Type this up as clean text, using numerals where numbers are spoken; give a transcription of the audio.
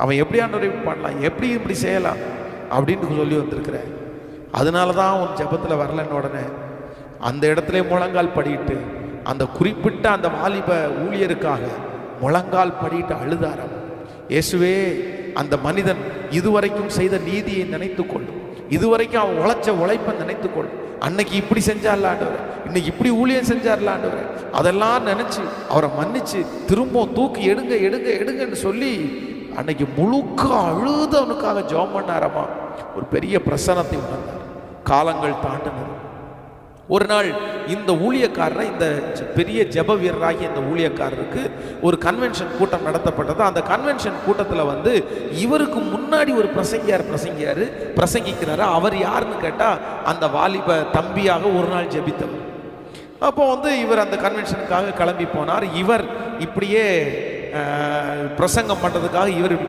அவன் எப்படி ஆண்டவரை பண்ணலாம், எப்படி இப்படி செய்யலாம் அப்படின்னு சொல்லி வந்திருக்கிறேன். அதனால தான் உன் ஜெபத்தில் வரலன்னு உடனே அந்த இடத்துல முழங்கால் படிட்டு அந்த குறிப்பிட்ட அந்த வாலிப ஊழியருக்காக முழங்கால் படிட்டு அழுதாராம். இயேசுவே, அந்த மனிதன் இதுவரைக்கும் செய்த நீதியை நினைத்துக்கொள்ளும், இதுவரைக்கும் அவன் உழைச்ச உழைப்பை நினைத்துக்கொள்ளும். அன்னைக்கு இப்படி செஞ்சார்ல ஆண்டவரே, இன்னைக்கு இப்படி ஊழியம் செஞ்சார்ல ஆண்டவரே, அதெல்லாம் நினைச்சு அவரை மன்னிச்சு திரும்ப தூக்கி எடுங்க எடுங்க எடுங்கன்னு சொல்லி அன்னைக்கு முழுக்க அழுதவனுக்காக ஜெபம் பண்ணாரமா. ஒரு பெரிய பிரசன்னத்தை உணர்ந்தார். காலங்கள் தாண்டினது. ஒரு நாள் இந்த ஊழியக்காரரை, இந்த பெரிய ஜெப வீரராகி இந்த ஊழியக்காரருக்கு ஒரு கன்வென்ஷன் கூட்டம் நடத்தப்பட்டது. அந்த கன்வென்ஷன் கூட்டத்தில் இவருக்கு முன்னாடி ஒரு பிரசங்கிக்கிறாரு. அவர் யாருன்னு கேட்டால் அந்த வாலிப தம்பியாக ஒரு நாள் ஜெபித்தவர். அப்போ இவர் அந்த கன்வென்ஷனுக்காக கிளம்பி போனார். இவர் இப்படியே பிரசங்கம் பண்ணுறதுக்காக இவர்